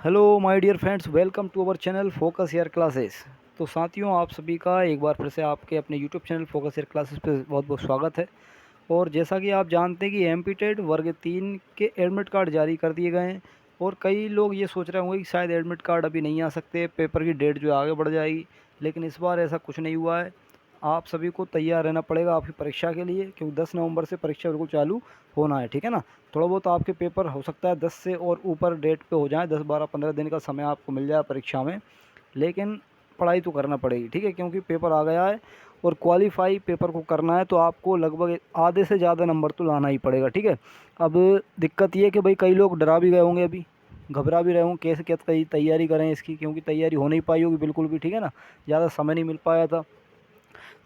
Hello my dear friends, welcome to our channel focus year classes. तो साथियों, आप सभी का एक बार फिर से आपके अपने YouTube channel focus year classes पे बहुत बहुत स्वागत है। और जैसा कि आप जानते हैं कि एमपीटेड वर्ग 3 के एडमिट कार्ड जारी कर दिए गए हैं। और कई लोग ये सोच रहे होंगे कि शायद एडमिट कार्ड अभी नहीं आ सकते, पेपर की डेट जो है आगे बढ़ जाएगी। लेकिन इस बार ऐसा कुछ नहीं हुआ है। आप सभी को तैयार रहना पड़ेगा आपकी परीक्षा के लिए, क्योंकि 10 नवंबर से परीक्षा बिल्कुल चालू होना है। ठीक है ना। थोड़ा बहुत आपके पेपर हो सकता है 10 से और ऊपर डेट पे हो जाए, 10 12 15 दिन का समय आपको मिल जाए परीक्षा में। लेकिन पढ़ाई तो करना पड़ेगी, ठीक है, क्योंकि पेपर आ गया है। और क्वालिफाई पेपर को करना है तो आपको लगभग आधे से ज़्यादा नंबर तो लाना ही पड़ेगा। ठीक है। अब दिक्कत ये है कि भाई कई लोग डरा भी गए होंगे, अभी घबरा भी रहे होंगे कैसे क्या तैयारी करें इसकी, क्योंकि तैयारी हो नहीं पाई होगी बिल्कुल भी। ठीक है ना। ज़्यादा समय नहीं मिल पाया था।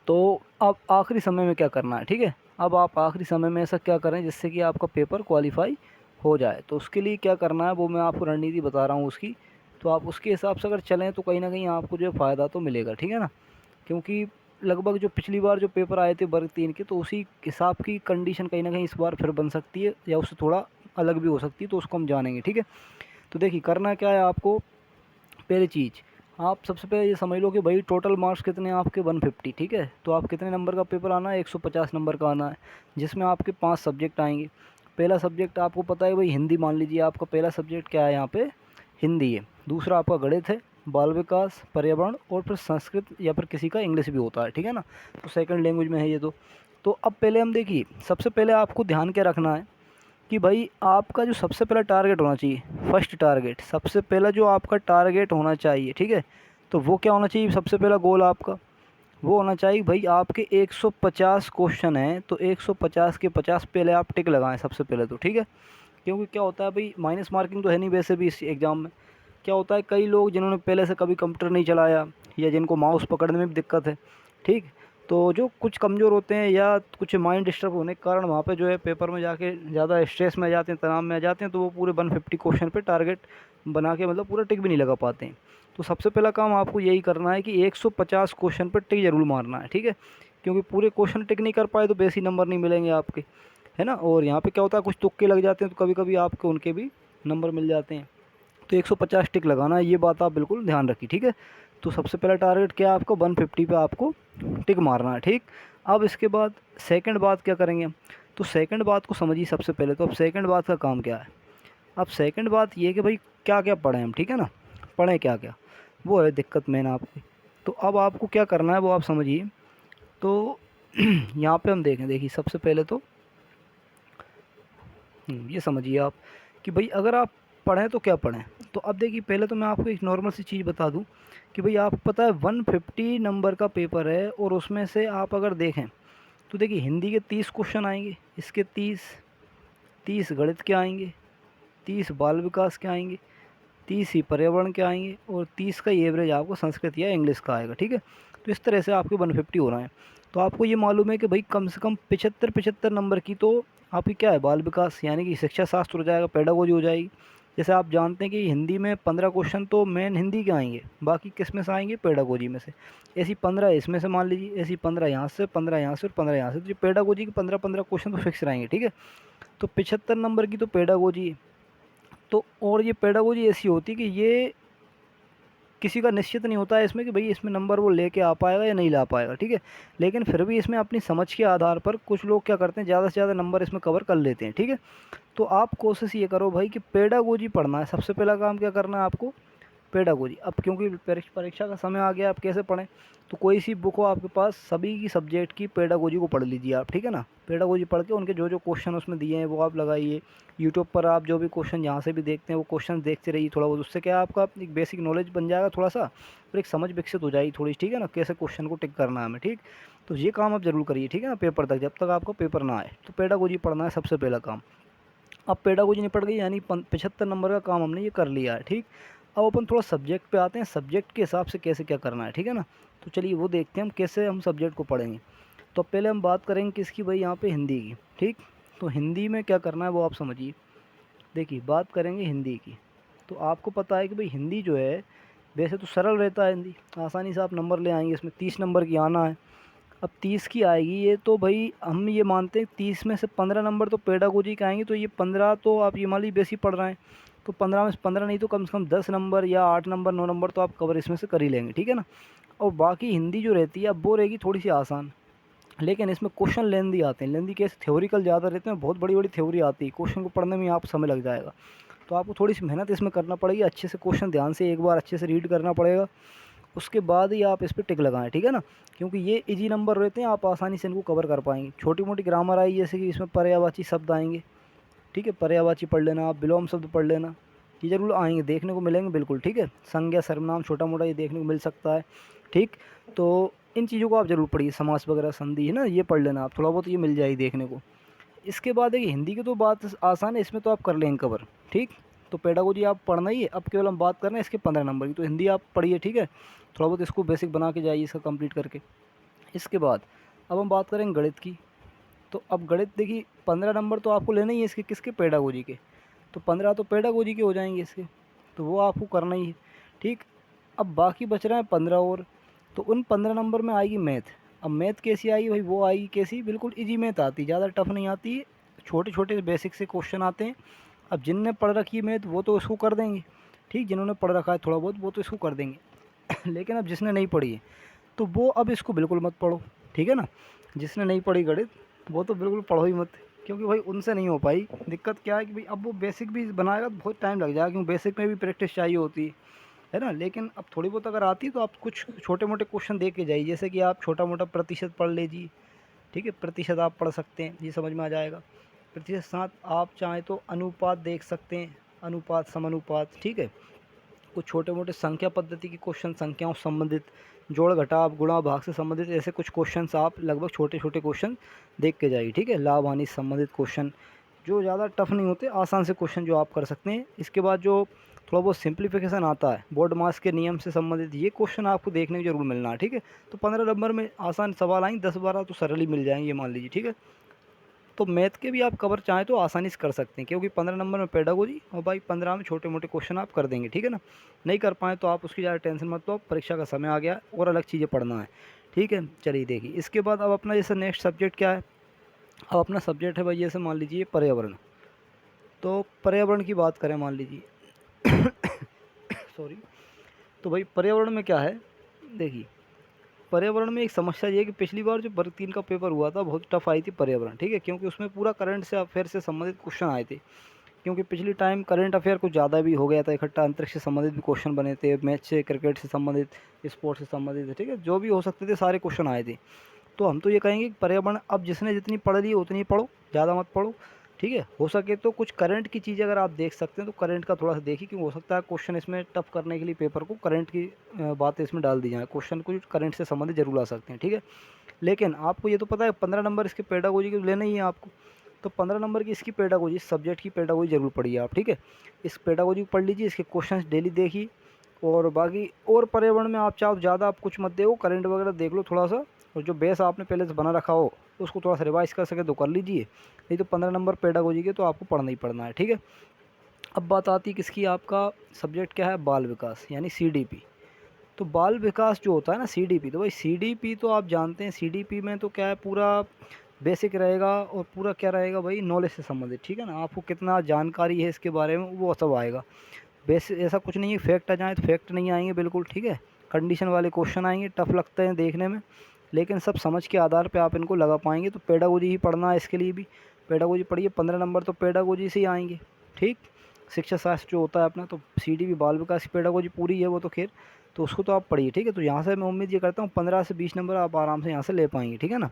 तो अब आखिरी समय में क्या करना है, ठीक है। अब आप आखिरी समय में ऐसा क्या करें जिससे कि आपका पेपर क्वालिफाई हो जाए। तो उसके लिए क्या करना है वो मैं आपको रणनीति बता रहा हूँ उसकी। तो आप उसके हिसाब से अगर चलें तो कहीं ना कहीं आपको जो है फ़ायदा तो मिलेगा। ठीक है ना। क्योंकि लगभग जो पिछली बार जो पेपर आए थे वर्ग 3 के, तो उसी हिसाब की कंडीशन कहीं ना कहीं इस बार फिर बन सकती है, या उससे थोड़ा अलग भी हो सकती है। तो उसको हम जानेंगे। ठीक है। तो देखिए, करना क्या है आपको। पहली चीज़, आप सबसे पहले ये समझ लो कि भाई टोटल मार्क्स कितने हैं आपके 150। ठीक है। तो आप कितने नंबर का पेपर आना है, 150 नंबर का आना है, जिसमें आपके 5 सब्जेक्ट आएंगे। पहला सब्जेक्ट आपको पता है भाई हिंदी, मान लीजिए आपका पहला सब्जेक्ट क्या है यहाँ पे, हिंदी है। दूसरा आपका गणित है, बाल विकास, पर्यावरण, और फिर संस्कृत या फिर किसी का इंग्लिश भी होता है। ठीक है ना। तो सेकंड लैंग्वेज में है ये। तो अब पहले हम देखिए, सबसे पहले आपको ध्यान क्या रखना है कि भाई आपका जो सबसे पहला टारगेट होना चाहिए, फर्स्ट टारगेट, सबसे पहला जो आपका टारगेट होना चाहिए, ठीक है, तो वो क्या होना चाहिए। सबसे पहला गोल आपका वो होना चाहिए भाई, आपके 150 क्वेश्चन हैं तो 150 के 50 पहले आप टिक लगाएं सबसे पहले तो। ठीक है। क्योंकि क्या होता है भाई, माइनस मार्किंग तो है नहीं वैसे भी इस एग्ज़ाम में। क्या होता है, कई लोग जिन्होंने पहले से कभी कंप्यूटर नहीं चलाया, या जिनको माउस पकड़ने में भी दिक्कत है, ठीक, तो जो कुछ कमज़ोर होते हैं या कुछ माइंड डिस्टर्ब होने के कारण वहाँ पे जो है पेपर में जाके ज़्यादा स्ट्रेस में आ जाते हैं, तनाव में आ जाते हैं, तो वो पूरे 150 क्वेश्चन पे टारगेट बना के मतलब पूरा टिक भी नहीं लगा पाते हैं। तो सबसे पहला काम आपको यही करना है कि 150 क्वेश्चन पर टिक ज़रूर मारना है। ठीक है। क्योंकि पूरे क्वेश्चन टिक नहीं कर पाए तो बेसी नंबर नहीं मिलेंगे आपके, है ना। और यहाँ पे क्या होता है, कुछ तुक्के लग जाते हैं तो कभी कभी आपको उनके भी नंबर मिल जाते हैं। तो 150 टिक लगाना है, ये बात आप बिल्कुल ध्यान रखिए। ठीक है। तो सबसे पहला टारगेट क्या है आपका, 150 पे आपको टिक मारना है। ठीक। अब इसके बाद सेकंड बात क्या करेंगे हम। तो सेकंड बात को समझिए सबसे पहले। तो अब सेकंड बात का काम क्या है। अब सेकंड बात ये है कि भाई क्या क्या पढ़ें हम, ठीक है ना, पढ़ें क्या क्या, वो है दिक्कत मेन आपकी। तो अब आपको क्या करना है वो आप समझिए। तो यहाँ पे हम देखिए सबसे पहले तो ये समझिए आप कि भाई अगर आप पढ़ें तो क्या पढ़ें। तो अब देखिए, पहले तो मैं आपको एक नॉर्मल सी चीज़ बता दूं कि भाई आपको पता है 150 नंबर का पेपर है, और उसमें से आप अगर देखें तो देखिए हिंदी के 30 क्वेश्चन आएंगे, इसके 30, 30 गणित के आएंगे, 30 बाल विकास के आएंगे, 30 ही पर्यावरण के आएंगे, और 30 का एवरेज आपको संस्कृत या इंग्लिश का आएगा। ठीक है। तो इस तरह से आपके 150 हो रहे हैं। तो आपको ये मालूम है कि भाई कम से कम 75 नंबर की तो आपकी क्या है, बाल विकास यानी कि शिक्षा शास्त्र हो जाएगा, पेडागोजी हो जाएगी। जैसे आप जानते हैं कि हिंदी में 15 क्वेश्चन तो मेन हिंदी के आएंगे, बाकी किस में से आएंगे, पेडागोजी में से। ऐसी 15 इसमें से मान लीजिए, ऐसी 15 यहाँ से, 15 यहाँ से, और 15 यहाँ से। तो जो पेडागोजी के 15 क्वेश्चन तो फिक्स रहेंगे। ठीक है। तो 75 नंबर की तो पेडागोजी है। तो और ये पेडागोजी ऐसी होती है कि ये किसी का निश्चित नहीं होता है इसमें कि भाई इसमें नंबर वो लेके आ पाएगा या नहीं ला पाएगा। ठीक है। लेकिन फिर भी इसमें अपनी समझ के आधार पर कुछ लोग क्या करते हैं, ज़्यादा से ज़्यादा नंबर इसमें कवर कर लेते हैं। ठीक है। तो आप कोशिश ये करो भाई कि पेडागोजी पढ़ना है। सबसे पहला काम क्या करना है आपको, पेडागोजी। अब क्योंकि परीक्षा का समय आ गया, आप कैसे पढ़ें। तो कोई सी बुक हो आपके पास, सभी की सब्जेक्ट की पेडागोजी को पढ़ लीजिए आप। ठीक है ना। पेडागोजी पढ़ के उनके जो जो क्वेश्चन उसमें दिए हैं वो आप लगाइए। यूट्यूब पर आप जो भी क्वेश्चन जहाँ से भी देखते हैं वो क्वेश्चन देखते रहिए थोड़ा बहुत। उससे क्या है, आपका एक बेसिक नॉलेज बन जाएगा थोड़ा सा, और एक समझ विकसित हो जाएगी थोड़ी। ठीक है ना, कैसे क्वेश्चन को टिक करना है हमें। ठीक। तो ये काम आप ज़रूर करिए। ठीक है ना, पेपर तक, जब तक आपको पेपर ना आए। तो पेडागोजी पढ़ना है सबसे पहला काम। अब पेडागोजी निपट गई, यानी 75 नंबर का काम हमने ये कर लिया है। ठीक। अब अपन थोड़ा सब्जेक्ट पे आते हैं, सब्जेक्ट के हिसाब से कैसे क्या करना है। ठीक है ना। तो चलिए वो देखते हैं हम कैसे हम सब्जेक्ट को पढ़ेंगे। तो पहले हम बात करेंगे किसकी, भाई यहाँ पे हिंदी की। ठीक। तो हिंदी में क्या करना है वो आप समझिए। देखिए, बात करेंगे हिंदी की। तो आपको पता है कि भाई हिंदी जो है वैसे तो सरल रहता है, हिंदी आसानी से आप नंबर ले आएंगे। इसमें 30 नंबर की आना है। अब 30 की आएगी ये, तो भाई हम ये मानते हैं 30 में से 15 नंबर तो पेडागोजी के आएंगे, तो ये 15 तो आप ये मान लीजिए बेसिक पढ़ रहे हैं। तो 15 में से 15 नहीं तो कम से कम 10 नंबर या 8 नंबर 9 नंबर तो आप कवर इसमें से कर ही लेंगे, ठीक है ना। और बाकी हिंदी जो रहती है अब वो रहेगी थोड़ी सी आसान, लेकिन इसमें क्वेश्चन लेंदी आते हैं। लेंदी कैसे, थ्योरिकल ज़्यादा रहते हैं, बहुत बड़ी बड़ी थ्योरी आती है, क्वेश्चन को पढ़ने में आप समय लग जाएगा। तो आपको थोड़ी सी मेहनत इसमें करना पड़ेगी, अच्छे से क्वेश्चन ध्यान से एक बार अच्छे से रीड करना पड़ेगा, उसके बाद ही आप इस पर टिक लगाएं, ठीक है ना। क्योंकि ये इजी नंबर रहते हैं, आप आसानी से इनको कवर कर पाएंगे। छोटी मोटी ग्रामर आई जैसे कि इसमें पर्यायवाची शब्द आएंगे, ठीक है, पर्यायवाची पढ़ लेना, आप विलोम शब्द पढ़ लेना, ये जरूर आएंगे, देखने को मिलेंगे बिल्कुल, ठीक है। संज्ञा सर्वनाम छोटा मोटा ये देखने को मिल सकता है, ठीक। तो इन चीज़ों को आप जरूर पढ़िए, समास वगैरह संधि है ना, ये पढ़ लेना आप, थोड़ा बहुत ये मिल जाएगी देखने को। इसके बाद है कि हिंदी की तो बात आसान है, इसमें तो आप कर लेंगे कवर, ठीक। तो पेडागोजी आप पढ़ना ही है, अब केवल हम बात कर रहे हैं इसके 15 नंबर की। तो हिंदी आप पढ़िए, ठीक है, थोड़ा बहुत इसको बेसिक बना के जाइए इसका कंप्लीट करके। इसके बाद अब हम बात करेंगे गणित की। तो अब गणित देखिए 15 नंबर तो आपको लेना ही है इसके, किसके, पेडागोजी के। तो 15 तो पेडागोजी के हो जाएंगे इसके, तो वो आपको करना ही है, ठीक। अब बाकी बच रहे हैं 15 और, तो उन 15 नंबर में आएगी मैथ। अब मैथ कैसी आएगी भाई, वो आएगी कैसी, बिल्कुल इजी मैथ आती, ज़्यादा टफ नहीं आती, छोटे छोटे बेसिक से क्वेश्चन आते हैं। अब जिनने पढ़ रखी है मैथ वो तो इसको कर देंगे, ठीक, जिन्होंने पढ़ रखा है थोड़ा बहुत वो तो इसको कर देंगे लेकिन अब जिसने नहीं पढ़ी है तो वो अब इसको बिल्कुल मत पढ़ो, ठीक है ना। जिसने नहीं पढ़ी गणित वो तो बिल्कुल पढ़ो ही मत, क्योंकि भाई उनसे नहीं हो पाई। दिक्कत क्या है कि भाई अब वो बेसिक भी बनाएगा तो बहुत टाइम लग जाएगा, क्योंकि बेसिक में भी प्रैक्टिस चाहिए होती है ना। लेकिन अब थोड़ी बहुत अगर आती है तो आप कुछ छोटे मोटे क्वेश्चन देख के जाइए, जैसे कि आप छोटा मोटा प्रतिशत पढ़ लीजिए, ठीक है, प्रतिशत आप पढ़ सकते हैं, ये समझ में आ जाएगा। प्रतिशत साथ आप चाहें तो अनुपात देख सकते हैं, अनुपात समानुपात, ठीक है। कुछ छोटे मोटे संख्या पद्धति के क्वेश्चन, संख्याओं से संबंधित, जोड़ घटाव गुणा भाग से संबंधित ऐसे कुछ क्वेश्चंस आप लगभग छोटे छोटे क्वेश्चन देख के जाइए, ठीक है। लाभ हानि से संबंधित क्वेश्चन जो ज़्यादा टफ नहीं होते, आसान से क्वेश्चन जो आप कर सकते हैं। इसके बाद जो थोड़ा बहुत सिंप्लीफिकेशन आता है, बोर्ड मास के नियम से संबंधित, ये क्वेश्चन आपको देखने को जरूर मिलना है, ठीक है। तो 15 नंबर में आसान सवाल आएंगे, 10-12 तो सरल ही मिल जाएंगे, ये मान लीजिए, ठीक है। तो मैथ के भी आप कवर चाहें तो आसानी से कर सकते हैं, क्योंकि 15 नंबर में पेडागोजी और भाई 15 में छोटे मोटे क्वेश्चन आप कर देंगे, ठीक है ना। नहीं कर पाएँ तो आप उसकी ज़्यादा टेंशन मत लो, परीक्षा का समय आ गया और अलग चीज़ें पढ़ना है, ठीक है। चलिए देखिए इसके बाद अब अपना जैसे नेक्स्ट सब्जेक्ट क्या है, अब अपना सब्जेक्ट है भाई जैसे मान लीजिए पर्यावरण। तो पर्यावरण की बात करें मान लीजिए सॉरी। तो भाई पर्यावरण में क्या है, देखिए पर्यावरण में एक समस्या ये है कि पिछली बार जो वर्ग 3 का पेपर हुआ था बहुत टफ आई थी पर्यावरण, ठीक है, क्योंकि उसमें पूरा करंट से अफेयर से संबंधित क्वेश्चन आए थे। क्योंकि पिछली टाइम करंट अफेयर कुछ ज़्यादा भी हो गया था इकट्ठा, अंतरिक्ष से संबंधित भी क्वेश्चन बने थे, मैच से, क्रिकेट से संबंधित, स्पोर्ट्स से संबंधित, ठीक है, जो भी हो सकते थे सारे क्वेश्चन आए थे। तो हम तो ये कहेंगे कि पर्यावरण अब जिसने जितनी पढ़ ली उतनी पढ़ो, ज़्यादा मत पढ़ो, ठीक है। हो सके तो कुछ करंट की चीज़ें अगर आप देख सकते हैं तो करंट का थोड़ा सा देखिए, क्योंकि हो सकता है क्वेश्चन इसमें टफ करने के लिए पेपर को करंट की बातें इसमें डाल दी जाए, क्वेश्चन कुछ करंट से संबंधित जरूर आ सकते हैं, ठीक है। लेकिन आपको ये तो पता है 15 नंबर इसके पेडागोजी के लेना ही है आपको। तो 15 नंबर की इसकी पेडागोजी, सब्जेक्ट की पेडागोजी जरूर पढ़िए आप, ठीक है। इस पेडागोजी को पढ़ लीजिए, इसके क्वेश्चंस डेली देखिए। और बाकी और पर्यावरण में आप चाहो तो ज़्यादा आप कुछ मत देखो, करंट वगैरह देख लो थोड़ा सा, और जो बेस आपने पहले से बना रखा हो उसको थोड़ा सा रिवाइज कर सके तो कर लीजिए, नहीं तो 15 नंबर पेडागोजी के तो आपको पढ़ना ही पढ़ना है, ठीक है। अब बात आती है किसकी, आपका सब्जेक्ट क्या है, बाल विकास यानी CDP। तो बाल विकास जो होता है ना CDP, तो भाई CDP तो आप जानते हैं, CDP में तो क्या है, पूरा बेसिक रहेगा और पूरा क्या रहेगा भाई, नॉलेज से संबंधित, ठीक है ना। आपको कितना जानकारी है इसके बारे में वो सब आएगा। बेसिक ऐसा कुछ नहीं है फैक्ट आ जाए तो फैक्ट नहीं आएंगे बिल्कुल, ठीक है। कंडीशन वाले क्वेश्चन आएंगे, टफ लगते हैं देखने में, लेकिन सब समझ के आधार पे आप इनको लगा पाएंगे। तो पेडागोजी ही पढ़ना है इसके लिए भी, पेडागोजी पढ़िए, 15 नंबर तो पेडागोजी से ही आएंगे, ठीक। शिक्षा शास्त्र जो होता है अपना, तो CDP बाल विकास की पेडागोजी पूरी है वो तो खैर, तो उसको तो आप पढ़िए, ठीक है। तो यहाँ से मैं उम्मीद ये करता हूँ 15 से 20 नंबर आप आराम से यहाँ से ले पाएंगे, ठीक है ना।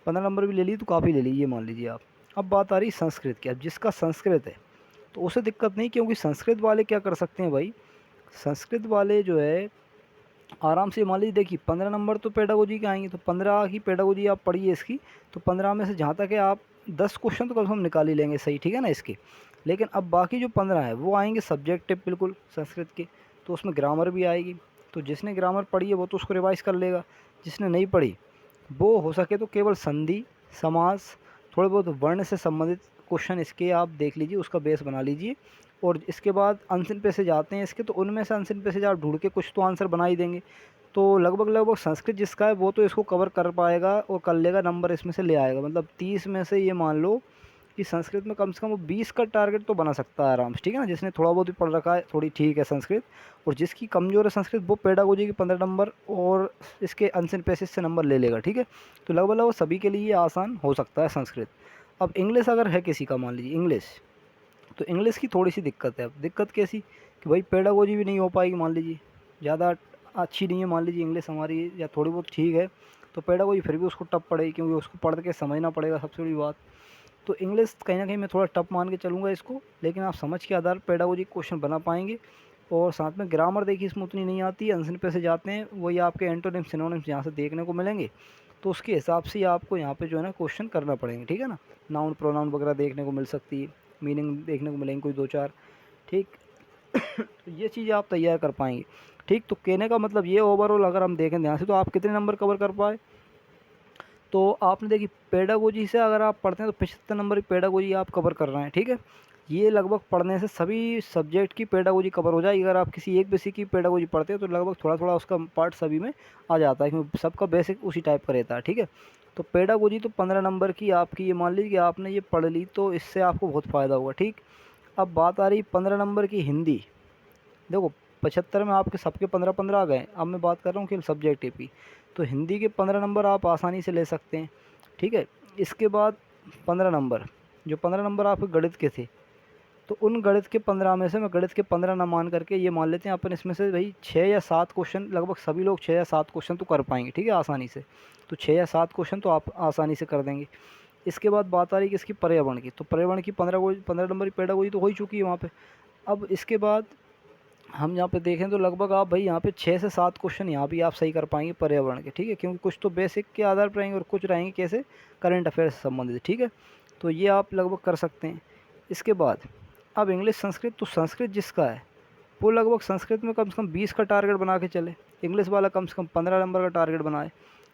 15 नंबर भी ले ली तो काफ़ी ले लीजिए मान लीजिए आप। अब बात आ रही संस्कृत की। अब जिसका संस्कृत है तो उसे दिक्कत नहीं, क्योंकि संस्कृत वाले क्या कर सकते हैं भाई, संस्कृत वाले जो है आराम से मान लीजिए, देखिए 15 नंबर तो पेडागोजी के आएंगे, तो 15 की पेडागोजी आप पढ़िए इसकी। तो 15 में से जहाँ तक है आप 10 क्वेश्चन तो कम से कम निकाल ही लेंगे सही, ठीक है ना इसके। लेकिन अब बाकी जो 15 है वो आएंगे सब्जेक्टिव बिल्कुल संस्कृत के, तो उसमें ग्रामर भी आएगी। तो जिसने ग्रामर पढ़ी है वो तो उसको रिवाइज कर लेगा, जिसने नहीं पढ़ी वो हो सके तो केवल संधि, समास, थोड़े बहुत वर्ण से संबंधित क्वेश्चन इसके आप देख लीजिए, उसका बेस बना लीजिए। और इसके बाद अनसिन पैसेज आते हैं इसके, तो उनमें से अनसिन पैसेज आप ढूंढ के कुछ तो आंसर बना ही देंगे। तो लगभग लगभग संस्कृत जिसका है वो तो इसको कवर कर पाएगा और कर लेगा, नंबर इसमें से ले आएगा। मतलब 30 में से ये मान लो कि संस्कृत में कम से कम वो 20 का टारगेट तो बना सकता है आराम से, ठीक है ना। जिसने थोड़ा बहुत भी पढ़ रखा है, थोड़ी ठीक है संस्कृत, और जिसकी कमज़ोर है संस्कृत, वो पेडागोजी के 15 नंबर और इसके अनसेन पैसेज से नंबर ले लेगा, ठीक है। तो लगभग लगभग सभी के लिए ये आसान हो सकता है संस्कृत। अब इंग्लिश अगर है किसी का, मान लीजिए इंग्लिश, तो इंग्लिश की थोड़ी सी दिक्कत है। अब दिक्कत कैसी कि भाई पेडागोजी भी नहीं हो पाएगी, मान लीजिए ज़्यादा अच्छी नहीं है, मान लीजिए इंग्लिश हमारी या थोड़ी बहुत ठीक है, तो पेडागोजी फिर भी उसको टफ पड़ेगी, क्योंकि उसको पढ़ के समझना पड़ेगा, सबसे बड़ी बात। तो इंग्लिश कहीं ना कहीं मैं थोड़ा टफ मान के चलूँगा इसको, लेकिन आप समझ के आधार पर पेडागोजी क्वेश्चन बना पाएंगे। और साथ में ग्रामर देखिए इसमें उतनी नहीं आती है, अनसन पे से जाते हैं, वही आपके एंटोनिम सिनोनिम्स यहाँ से देखने को मिलेंगे, तो उसके हिसाब से ही आपको यहाँ पे जो है ना क्वेश्चन करना पड़ेंगे, ठीक है ना। नाउन प्रोनाउन वगैरह देखने को मिल सकती है, मीनिंग देखने को मिलेंगे कोई 2-4, ठीक। तो ये चीज़ें आप तैयार कर पाएंगे, ठीक। तो कहने का मतलब ये ओवरऑल अगर हम देखें ध्यान से, तो आप कितने नंबर कवर कर पाए। तो आपने देखी पेडागोजी से अगर आप पढ़ते हैं तो 75 नंबर की पेडागोजी आप कवर कर रहे हैं, ठीक है। ये लगभग पढ़ने से सभी सब्जेक्ट की पेडागोजी कवर हो जाएगी। अगर आप किसी एक बेसिक की पेडागोजी पढ़ते हैं तो लगभग थोड़ा थोड़ा उसका पार्ट सभी में आ जाता है, क्योंकि सबका बेसिक उसी टाइप का रहता है, ठीक है। तो पेडागोजी तो 15 नंबर की आपकी, ये मान लीजिए कि आपने ये पढ़ ली, तो इससे आपको बहुत फ़ायदा होगा, ठीक। अब बात आ रही 15 नंबर की हिंदी। देखो 75 में आपके सबके 15-15 आ गए। अब मैं बात कर रहा हूँ केवल सब्जेक्टिव की, तो हिंदी के 15 नंबर आप आसानी से ले सकते हैं, ठीक है। इसके बाद 15 नंबर, जो 15 नंबर आपके गणित के थे, तो उन गणित के 15 में से मैं गणित के 15 ना मान करके ये मान लेते हैं अपन, इसमें से भाई 6 या 7 क्वेश्चन, लगभग सभी लोग 6 या 7 क्वेश्चन तो कर पाएंगे, ठीक है, आसानी से। तो 6 या 7 क्वेश्चन तो आप आसानी से कर देंगे। इसके बाद बात आ रही है कि इसकी पर्यावरण की, तो पर्यावरण की 15 नंबर की पेडागोजी तो हो ही चुकी है वहाँ पे। अब इसके बाद हम यहाँ पे देखें तो लगभग आप भाई यहाँ पे 6 से 7 क्वेश्चन यहाँ भी आप सही कर पाएंगे पर्यावरण के, ठीक है, क्योंकि कुछ तो बेसिक के आधार पर रहेंगे और कुछ रहेंगे कैसे करंट अफेयर्स से संबंधित, ठीक है। तो ये आप लगभग कर सकते हैं। इसके बाद अब इंग्लिश संस्कृत, तो संस्कृत जिसका है वो लगभग संस्कृत में कम से कम 20 का टारगेट बना के चले, इंग्लिश वाला कम से कम 15 नंबर का टारगेट बनाए,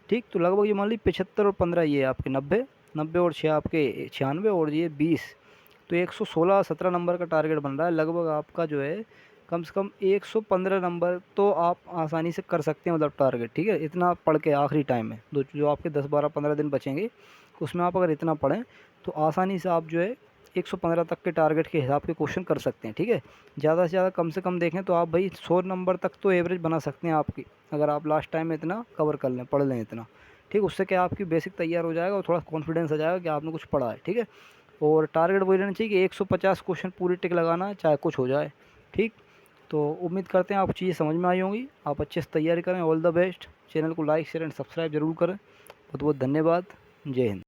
ठीक। तो लगभग ये मान लीजिए 75 और 15 ये आपके 90, 90 और 6 आपके 96 और ये 20, तो 116-17 नंबर का टारगेट बन रहा है। लगभग आपका जो है कम से कम 115 नंबर तो आप आसानी से कर सकते हैं, मतलब टारगेट, ठीक है। इतना पढ़ के आखिरी टाइम में जो आपके 10-12-15 दिन बचेंगे, उसमें आप अगर इतना पढ़ें तो आसानी से आप जो है 115 तक के टारगेट के हिसाब के क्वेश्चन कर सकते हैं, ठीक है। ज़्यादा से ज़्यादा कम से कम देखें तो आप भाई 100 नंबर तक तो एवरेज बना सकते हैं आपकी, अगर आप लास्ट टाइम में इतना कवर कर लें, पढ़ लें इतना, ठीक। उससे क्या आपकी बेसिक तैयार हो जाएगा और थोड़ा कॉन्फिडेंस आ जाएगा कि आपने कुछ पढ़ा है, ठीक है। और टारगेट वही रहना चाहिए कि 150 क्वेश्चन पूरी टिक लगाना है, चाहे कुछ हो जाए, ठीक। तो उम्मीद करते हैं आपको चीज़ें समझ में आई होंगी, आप अच्छे से तैयारी करें। All the best. चैनल को लाइक शेयर एंड सब्सक्राइब जरूर करें। बहुत बहुत धन्यवाद। जय हिंद।